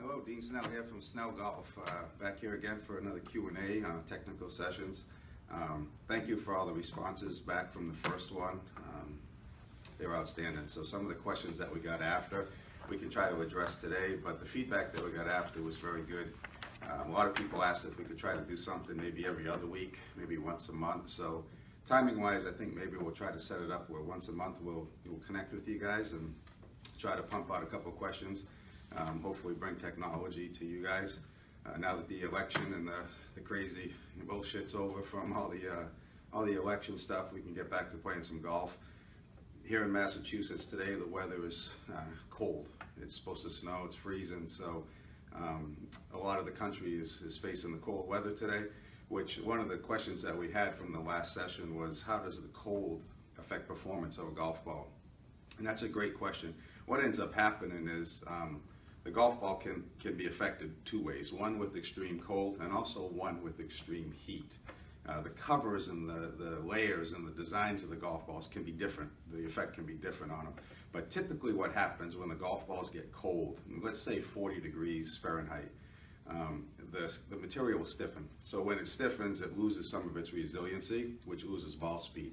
Hello, Dean Snell here from Snell Golf, back here again for another Q&A on technical sessions. Thank you for all the responses back from the first one. They were outstanding. So some of the questions that we got after, we can try to address today, but the feedback that we got after was very good. A lot of people asked if we could try to do something maybe every other week, maybe once a month. So timing-wise, I think maybe we'll try to set it up where once a month we'll connect with you guys and try to pump out a couple of questions. Hopefully bring technology to you guys. Now that the election and the crazy bullshit's over from all the election stuff, we can get back to playing some golf. Here in Massachusetts today, the weather is cold. It's supposed to snow, it's freezing, so a lot of the country is facing the cold weather today, which one of the questions that we had from the last session was, how does the cold affect performance of a golf ball? And that's a great question. What ends up happening is the golf ball can be affected two ways, one with extreme cold and also one with extreme heat. The covers and the layers and the designs of the golf balls can be different. The effect can be different on them. But typically what happens when the golf balls get cold, let's say 40 degrees Fahrenheit, the material will stiffen. So when it stiffens, it loses some of its resiliency, which loses ball speed.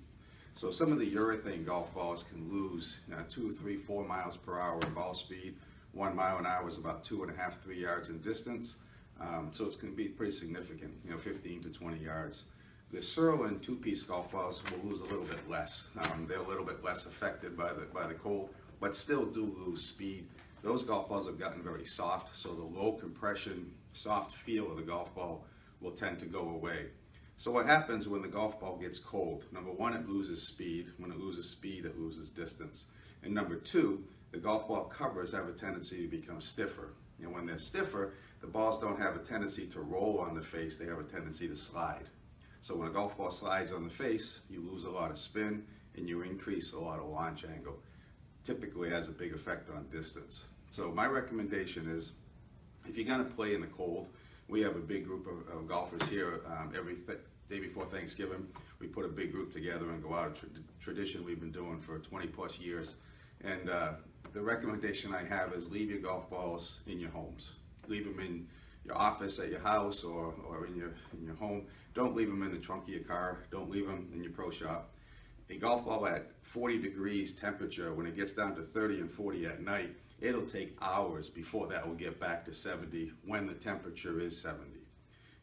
So some of the urethane golf balls can lose 2, 3, 4 miles per hour in ball speed. 1 mile an hour is about 2.5, 3 yards in distance. So it's going to be pretty significant, 15 to 20 yards. The Surlyn two-piece golf balls will lose a little bit less. They're a little bit less affected by the cold, but still do lose speed. Those golf balls have gotten very soft, so the low compression, soft feel of the golf ball will tend to go away. So what happens when the golf ball gets cold? Number one, it loses speed. When it loses speed, it loses distance. And number two, the golf ball covers have a tendency to become stiffer. And when they're stiffer, the balls don't have a tendency to roll on the face, they have a tendency to slide. So when a golf ball slides on the face, you lose a lot of spin and you increase a lot of launch angle. Typically has a big effect on distance. So my recommendation is, if you're gonna play in the cold, we have a big group of golfers here every day before Thanksgiving. We put a big group together and go out, a tradition we've been doing for 20 plus years. And the recommendation I have is leave your golf balls in your homes. Leave them in your office at your house or in your home. Don't leave them in the trunk of your car. Don't leave them in your pro shop. A golf ball at 40 degrees temperature, when it gets down to 30 and 40 at night, it'll take hours before that will get back to 70 when the temperature is 70.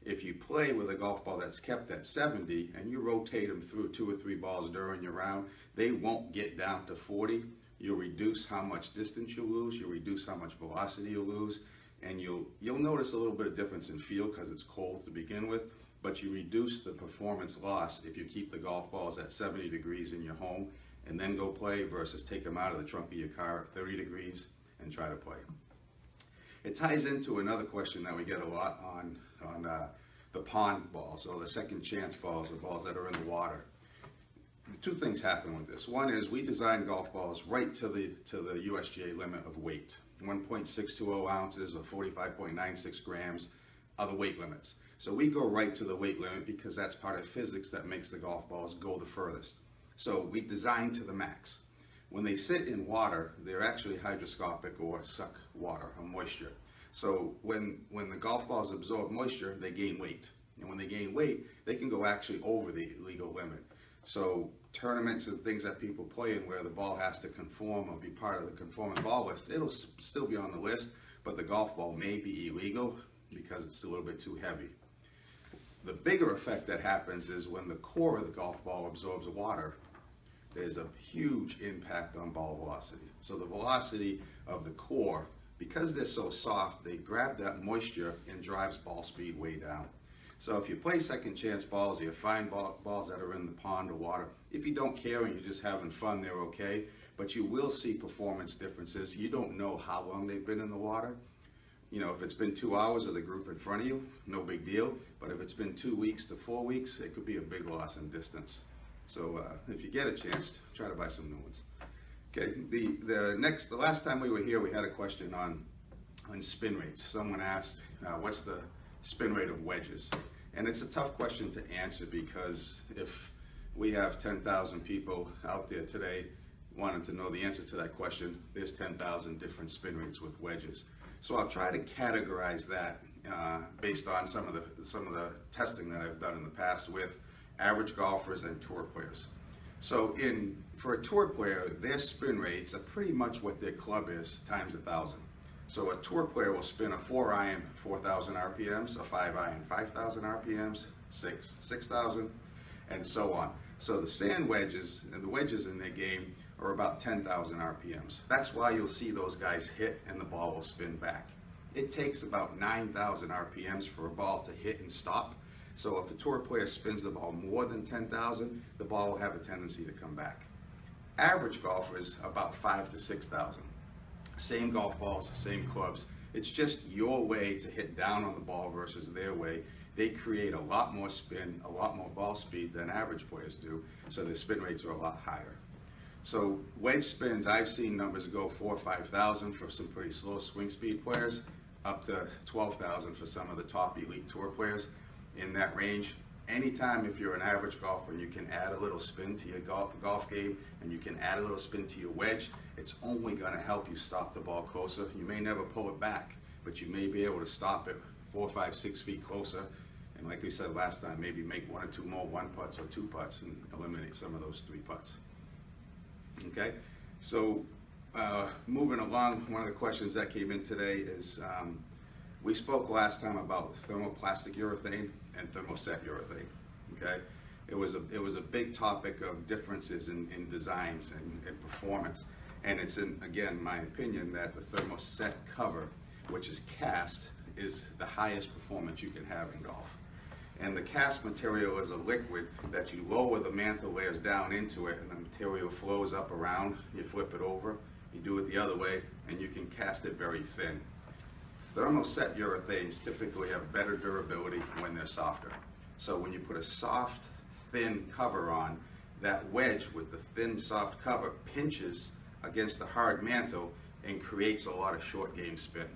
If you play with a golf ball that's kept at 70 and you rotate them through 2 or 3 balls during your round, they won't get down to 40. You'll reduce how much distance you lose, you'll reduce how much velocity you lose, and you'll notice a little bit of difference in feel because it's cold to begin with, but you reduce the performance loss if you keep the golf balls at 70 degrees in your home and then go play versus take them out of the trunk of your car at 30 degrees and try to play. It ties into another question that we get a lot on the pond balls or the second chance balls or balls that are in the water. Two things happen with this. One is we design golf balls right to the USGA limit of weight. 1.620 ounces or 45.96 grams are the weight limits. So we go right to the weight limit because that's part of physics that makes the golf balls go the furthest. So we design to the max. When they sit in water, they're actually hygroscopic or suck water or moisture. So when the golf balls absorb moisture, they gain weight. And when they gain weight, they can go actually over the legal limit. So tournaments and things that people play in where the ball has to conform or be part of the conforming ball list, it'll still be on the list, but the golf ball may be illegal because it's a little bit too heavy. The bigger effect that happens is when the core of the golf ball absorbs water, there's a huge impact on ball velocity. So the velocity of the core, because they're so soft, they grab that moisture and drives ball speed way down. So if you play second chance balls, you find balls that are in the pond or water, if you don't care and you're just having fun, they're okay, but you will see performance differences. You don't know how long they've been in the water. If it's been 2 hours of the group in front of you, no big deal, but if it's been 2 weeks to 4 weeks, it could be a big loss in distance. So if you get a chance, try to buy some new ones. Okay, the last time we were here, we had a question on spin rates. Someone asked, what's the spin rate of wedges? And it's a tough question to answer because if we have 10,000 people out there today wanting to know the answer to that question, there's 10,000 different spin rates with wedges. So I'll try to categorize that based on some of the testing that I've done in the past with average golfers and tour players. So for a tour player, their spin rates are pretty much what their club is times 1,000. So a tour player will spin a 4-iron 4,000 RPMs, a 5-iron 5,000 RPMs, 6,000, and so on. So the sand wedges and the wedges in their game are about 10,000 RPMs. That's why you'll see those guys hit and the ball will spin back. It takes about 9,000 RPMs for a ball to hit and stop. So if a tour player spins the ball more than 10,000, the ball will have a tendency to come back. Average golfers, about 5,000 to 6,000. Same golf balls, same clubs. It's just your way to hit down on the ball versus their way. They create a lot more spin, a lot more ball speed than average players do, so their spin rates are a lot higher. So wedge spins, I've seen numbers go 4,000 or 5,000 for some pretty slow swing speed players, up to 12,000 for some of the top elite tour players. In that range, anytime if you're an average golfer and you can add a little spin to your golf game and you can add a little spin to your wedge, it's only going to help you stop the ball closer. You may never pull it back, but you may be able to stop it 4, 5, 6 feet closer. And like we said last time, maybe make 1 or 2 more 1 putts or 2 putts and eliminate some of those 3 putts. Okay, so moving along, one of the questions that came in today is we spoke last time about thermoplastic urethane and thermoset urethane. Okay, it was a big topic of differences in designs and performance, and it's again my opinion that the thermoset cover, which is cast, is the highest performance you can have in golf. And the cast material is a liquid that you lower the mantle layers down into it and the material flows up around. You flip it over, you do it the other way, and you can cast it very thin. Thermoset urethanes typically have better durability when they're softer. So when you put a soft, thin cover on, that wedge with the thin, soft cover pinches against the hard mantle and creates a lot of short game spin.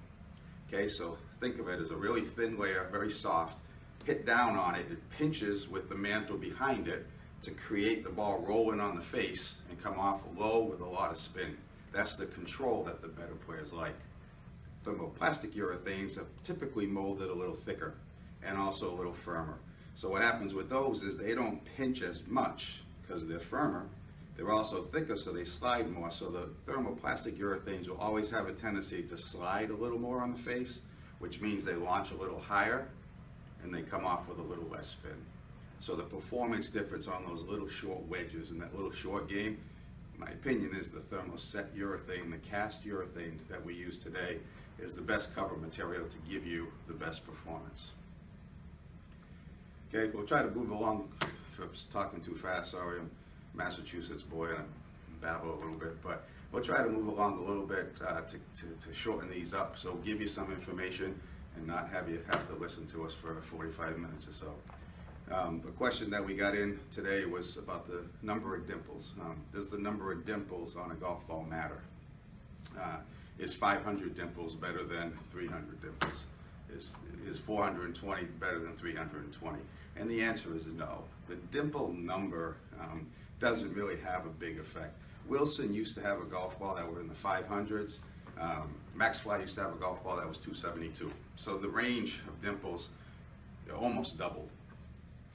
Okay, so think of it as a really thin layer, very soft. Hit down on it, it pinches with the mantle behind it to create the ball rolling on the face and come off low with a lot of spin. That's the control that the better players like. Thermoplastic urethanes are typically molded a little thicker and also a little firmer. So what happens with those is they don't pinch as much because they're firmer. They're also thicker, so they slide more. So the thermoplastic urethanes will always have a tendency to slide a little more on the face, which means they launch a little higher and they come off with a little less spin. So the performance difference on those little short wedges and that little short game, my opinion is the thermoset urethane, the cast urethane that we use today, is the best cover material to give you the best performance. Okay, we'll try to move along. If I'm talking too fast, sorry, I'm a Massachusetts boy and I babble a little bit, but we'll try to move along a little bit to shorten these up, so give you some information and not have you have to listen to us for 45 minutes or so. The question that we got in today was about the number of dimples. Does the number of dimples on a golf ball matter? Is 500 dimples better than 300 dimples? Is 420 better than 320? And the answer is no. The dimple number doesn't really have a big effect. Wilson used to have a golf ball that were in the 500s. Max Fly used to have a golf ball that was 272. So the range of dimples almost doubled.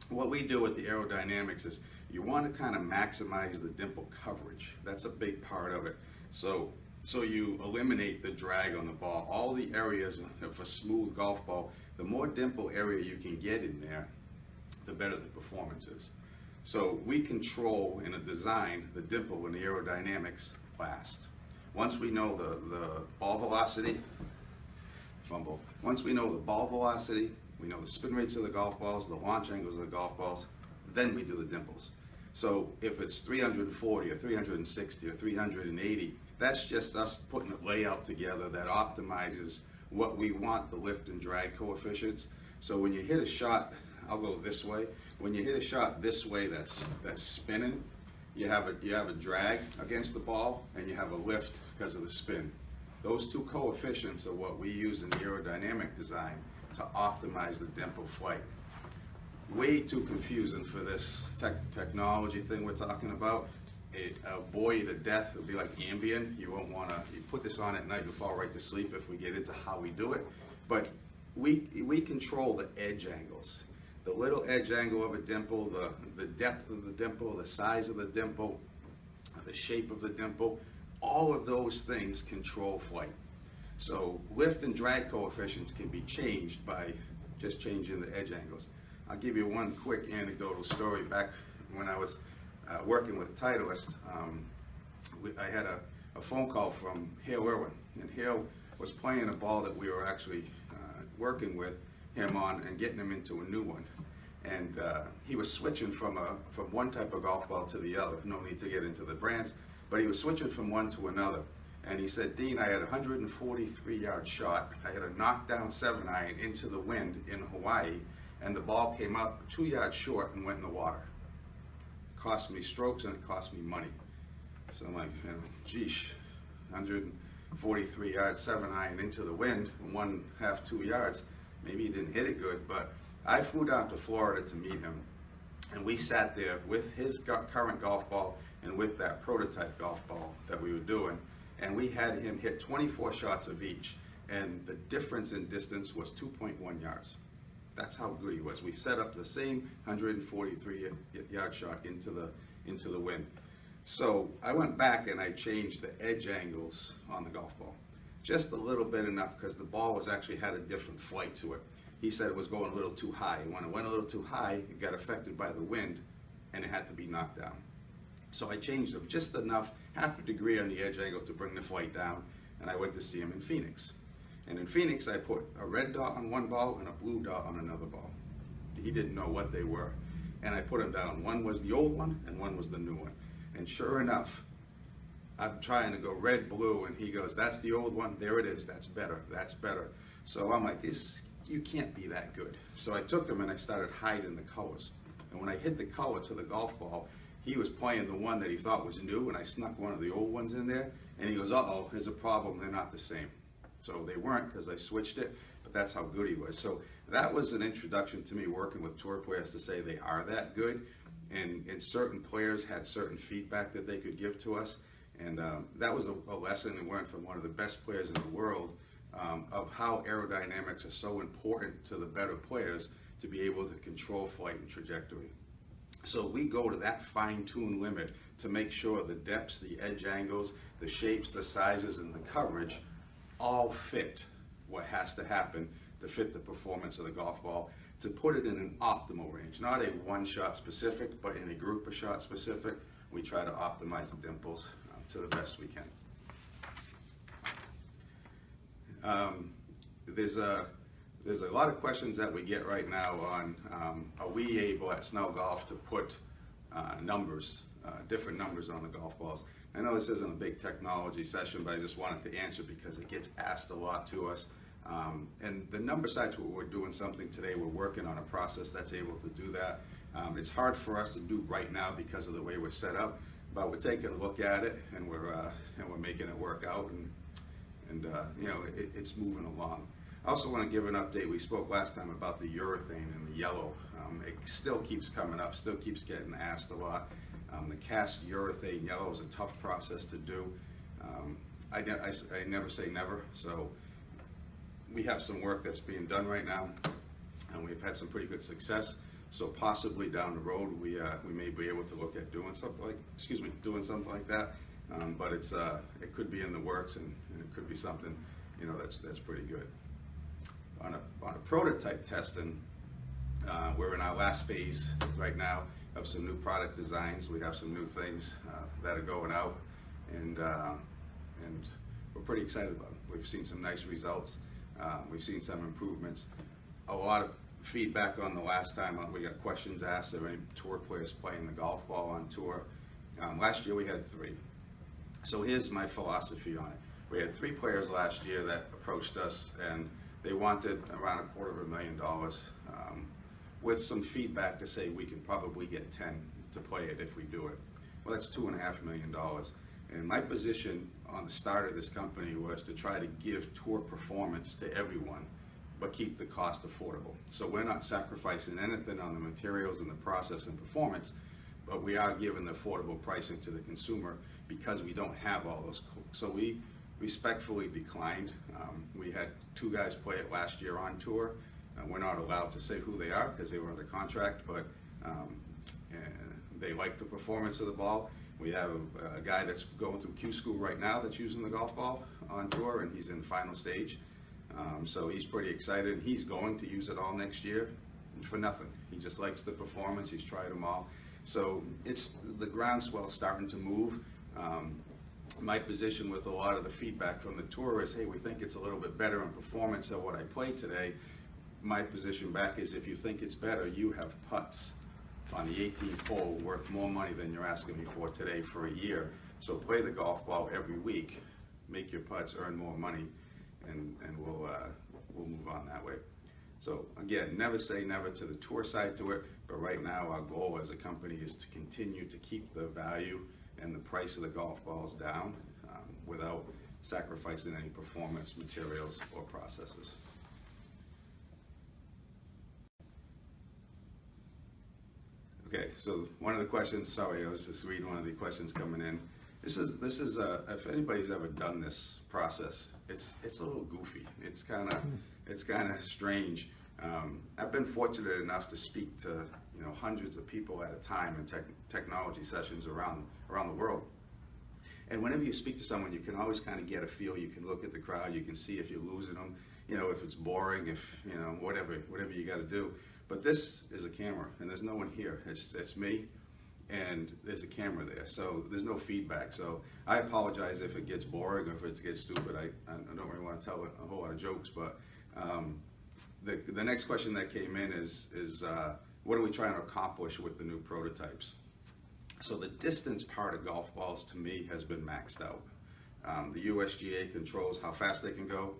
What we do with the aerodynamics is you want to kind of maximize the dimple coverage. That's a big part of it. So you eliminate the drag on the ball. All the areas of a smooth golf ball, the more dimple area you can get in there, the better the performance is. So we control in a design the dimple and the aerodynamics last. Once we know the ball velocity, once we know the ball velocity, we know the spin rates of the golf balls, the launch angles of the golf balls, then we do the dimples. So if it's 340 or 360 or 380, that's just us putting a layout together that optimizes what we want the lift and drag coefficients. So when you hit a shot, I'll go this way. When you hit a shot this way that's spinning, you have a drag against the ball and you have a lift because of the spin. Those two coefficients are what we use in the aerodynamic design to optimize the dimple flight. Way too confusing for this technology thing we're talking about. bore you to death. It'll be like Ambien. You won't want to, you put this on at night, you'll fall right to sleep if we get into how we do it. But we control the edge angles. The little edge angle of a dimple, the depth of the dimple, the size of the dimple, the shape of the dimple, all of those things control flight. So lift and drag coefficients can be changed by just changing the edge angles. I'll give you one quick anecdotal story. Back when I was working with Titleist, I had a phone call from Hale Irwin, and Hale was playing a ball that we were actually working with him on and getting him into a new one. And he was switching from one type of golf ball to the other. No need to get into the brands, but he was switching from one to another. And he said, Dean, I had a 143-yard shot. I had a knockdown 7-iron into the wind in Hawaii, and the ball came up 2 yards short and went in the water. It cost me strokes and it cost me money. So I'm like, geesh, 143-yard 7-iron into the wind, 1.5, 2 yards. Maybe he didn't hit it good, but I flew down to Florida to meet him, and we sat there with his current golf ball and with that prototype golf ball that we were doing, and we had him hit 24 shots of each, and the difference in distance was 2.1 yards. That's how good he was. We set up the same 143-yard shot into the wind. So I went back and I changed the edge angles on the golf ball, just a little bit enough, because the ball actually had a different flight to it. He said it was going a little too high. When it went a little too high, it got affected by the wind, and it had to be knocked down. So I changed them just enough, half a degree on the edge angle to bring the flight down, and I went to see him in Phoenix. And in Phoenix, I put a red dot on one ball and a blue dot on another ball. He didn't know what they were. And I put them down. One was the old one, and one was the new one. And sure enough, I'm trying to go red, blue, and he goes, that's the old one. There it is. That's better. That's better. So I'm like, you can't be that good. So I took him and I started hiding the colors. And when I hit the color to the golf ball, he was playing the one that he thought was new, and I snuck one of the old ones in there, and he goes, uh-oh, there's a problem. They're not the same. So they weren't, because I switched it, but that's how good he was. So that was an introduction to me working with tour players to say they are that good, and certain players had certain feedback that they could give to us, and that was a lesson we learned from one of the best players in the world, of how aerodynamics are so important to the better players to be able to control flight and trajectory. So we go to that fine-tuned limit to make sure the depths, the edge angles, the shapes, the sizes, and the coverage all fit what has to happen to fit the performance of the golf ball, to put it in an optimal range, not a one-shot specific, but in a group of shot specific. We try to optimize the dimples to the best we can. There's a lot of questions that we get right now on are we able at Snell Golf to put numbers, different numbers on the golf balls. I know this isn't a big technology session, but I just wanted to answer because it gets asked a lot to us. And the number sides, we're doing something today. We're working on a process that's able to do that. It's hard for us to do right now because of the way we're set up, but we're taking a look at it, and we're making it work out, and it's moving along. I also want to give an update. We spoke last time about the urethane and the yellow. It still keeps coming up, still keeps getting asked a lot. The cast urethane yellow is a tough process to do. I never say never, so we have some work that's being done right now, and we've had some pretty good success. So possibly down the road, we may be able to look at doing something like that. But it could be in the works, and it could be something that's pretty good. On a prototype testing, we're in our last phase right now of some new product designs. We have some new things that are going out, and we're pretty excited about them. We've seen some nice results. We've seen some improvements. A lot of feedback on the last time. We got questions asked of any tour players playing the golf ball on tour. Last year we had 3. So here's my philosophy on it. We had 3 players last year that approached us, and they wanted around $250,000 with some feedback to say we can probably get 10 to play it if we do it. Well, that's $2.5 million. And my position on the start of this company was to try to give tour performance to everyone, but keep the cost affordable. So we're not sacrificing anything on the materials and the process and performance, but we are giving the affordable pricing to the consumer because we don't have all those. So we respectfully declined. We had 2 guys play it last year on tour. We're not allowed to say who they are because they were under contract, but they like the performance of the ball. We have a guy that's going through Q school right now that's using the golf ball on tour, and he's in final stage. So he's pretty excited. He's going to use it all next year for nothing. He just likes the performance. He's tried them all. So it's the groundswell starting to move. My position with a lot of the feedback from the tour is, hey, we think it's a little bit better in performance than what I played today. My position back is, if you think it's better, you have putts on the 18th hole worth more money than you're asking me for today for a year. So play the golf ball every week, make your putts, earn more money, and we'll move on that way. So again, never say never to the tour side to it, but right now our goal as a company is to continue to keep the value and the price of the golf balls down without sacrificing any performance, materials, or processes. Okay, so one of the questions, sorry, I was just reading one of the questions coming in. This is if anybody's ever done this process, it's a little goofy. It's kind of strange. I've been fortunate enough to speak to hundreds of people at a time in technology sessions around the world. And whenever you speak to someone, you can always kind of get a feel. You can look at the crowd. You can see if you're losing them. If it's boring, if whatever you got to do. But this is a camera, and there's no one here. It's me, and there's a camera there, so there's no feedback. So I apologize if it gets boring or if it gets stupid. I don't really want to tell a whole lot of jokes, but the next question that came in is what are we trying to accomplish with the new prototypes? So the distance part of golf balls, to me, has been maxed out. The USGA controls how fast they can go.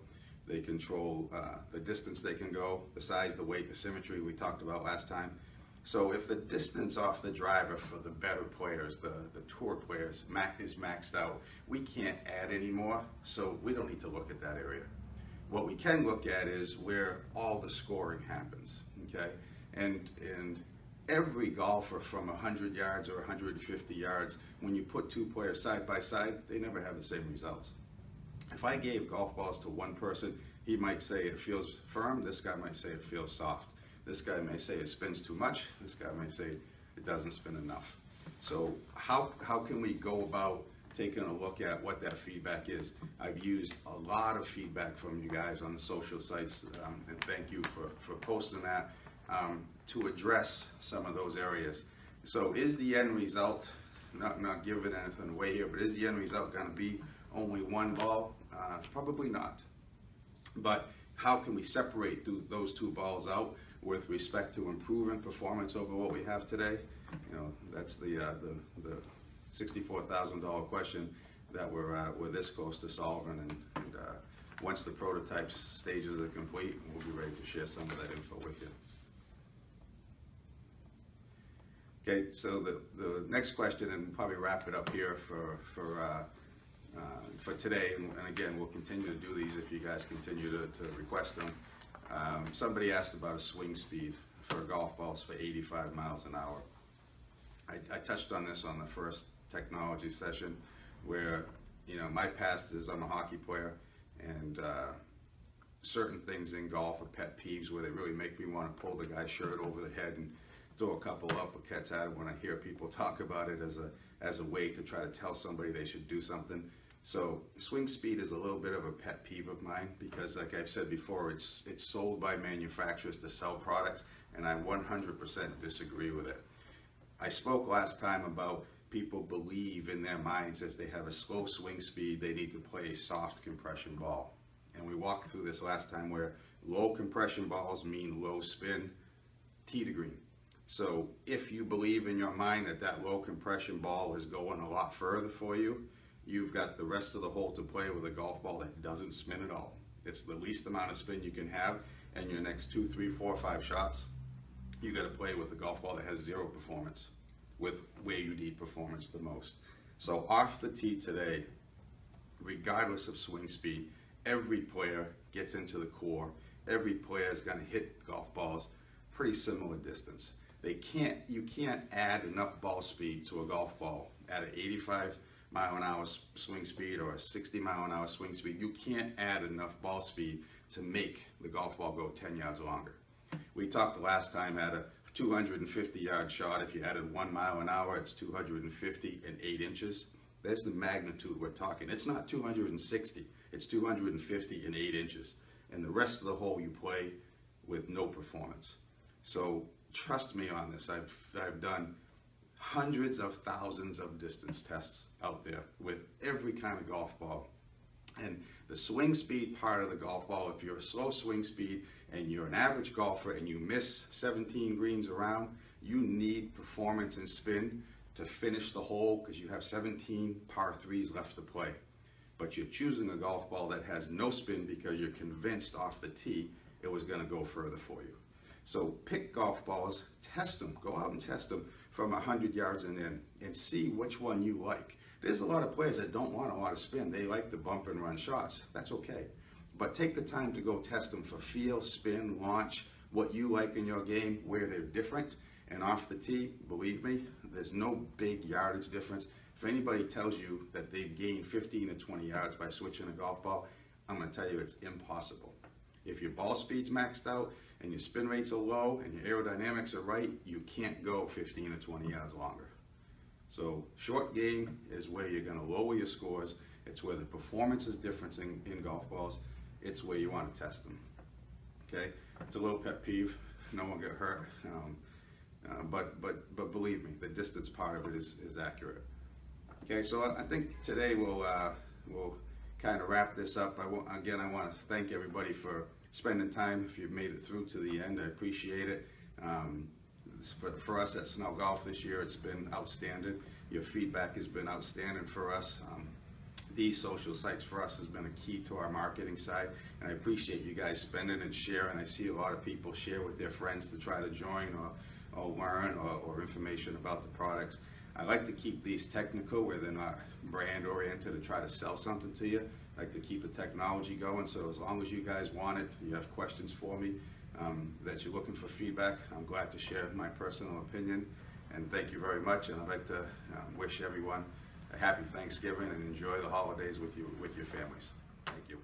They control the distance they can go, the size, the weight, the symmetry we talked about last time. So if the distance off the driver for the better players, the tour players, is maxed out, we can't add any more, so we don't need to look at that area. What we can look at is where all the scoring happens, okay? And every golfer from 100 yards or 150 yards, when you put 2 players side by side, they never have the same results. If I gave golf balls to one person, he might say it feels firm, this guy might say it feels soft. This guy may say it spins too much, this guy may say it doesn't spin enough. So how can we go about taking a look at what that feedback is? I've used a lot of feedback from you guys on the social sites, and thank you for posting that, to address some of those areas. So is the end result, not giving anything away here, but is the end result going to be only one ball? Probably not. But how can we separate those 2 balls out with respect to improving performance over what we have today? That's the $64,000 question that we're this close to solving. And once the prototype stages are complete, we'll be ready to share some of that info with you. Okay, so the next question, and we'll probably wrap it up here for today, and again, we'll continue to do these if you guys continue to request them. Somebody asked about a swing speed for golf balls for 85 miles an hour. I touched on this on the first technology session, where my past is I'm a hockey player, and certain things in golf are pet peeves where they really make me want to pull the guy's shirt over the head and throw a couple uppercuts at it when I hear people talk about it as a way to try to tell somebody they should do something. So swing speed is a little bit of a pet peeve of mine because, like I've said before, it's sold by manufacturers to sell products, and I 100% disagree with it. I spoke last time about people believe in their minds if they have a slow swing speed, they need to play a soft compression ball. And we walked through this last time where low compression balls mean low spin, tee to green. So if you believe in your mind that low compression ball is going a lot further for you, you've got the rest of the hole to play with a golf ball that doesn't spin at all. It's the least amount of spin you can have, and your next 2, 3, 4, 5 shots, you got to play with a golf ball that has 0 performance, with where you need performance the most. So off the tee today, regardless of swing speed, every player gets into the core. Every player is going to hit golf balls pretty similar distance. You can't add enough ball speed to a golf ball at an 85-mile-an-hour swing speed or a 60-mile-an-hour swing speed. You can't add enough ball speed to make the golf ball go 10 yards longer. We talked last time at a 250-yard shot. If you added 1 mile an hour, it's 250 and 8 inches. That's the magnitude we're talking. It's not 260. It's 250 and 8 inches. And the rest of the hole you play with no performance. So trust me on this. I've done hundreds of thousands of distance tests out there with every kind of golf ball. And the swing speed part of the golf ball, if you're a slow swing speed and you're an average golfer and you miss 17 greens around, you need performance and spin to finish the hole because you have 17 par 3s left to play. But you're choosing a golf ball that has no spin because you're convinced off the tee it was going to go further for you. So pick golf balls, test them, go out and test them from 100 yards and in, and see which one you like. There's a lot of players that don't want a lot of spin. They like the bump and run shots. That's okay. But take the time to go test them for feel, spin, launch, what you like in your game, where they're different. And off the tee, believe me, there's no big yardage difference. If anybody tells you that they've gained 15 to 20 yards by switching a golf ball, I'm going to tell you it's impossible. If your ball speed's maxed out and your spin rates are low and your aerodynamics are right, you can't go 15 to 20 yards longer. So short game is where you're going to lower your scores. It's where the performance is different in golf balls. It's where you want to test them. Okay, it's a little pet peeve. No one got hurt, but believe me, the distance part of it is accurate. Okay, so I think today we'll kind of wrap this up. I want to thank everybody for spending time. If you've made it through to the end, I appreciate it. For us at Snell Golf this year, it's been outstanding. Your feedback has been outstanding for us. These social sites for us has been a key to our marketing side, and I appreciate you guys spending and sharing. I see a lot of people share with their friends to try to join or learn or information about the products. I like to keep these technical where they're not brand oriented to try to sell something to you. I like to keep the technology going, so as long as you guys want it, you have questions for me, that you're looking for feedback, I'm glad to share my personal opinion, and thank you very much. And I'd like to wish everyone a happy Thanksgiving and enjoy the holidays with your families. Thank you.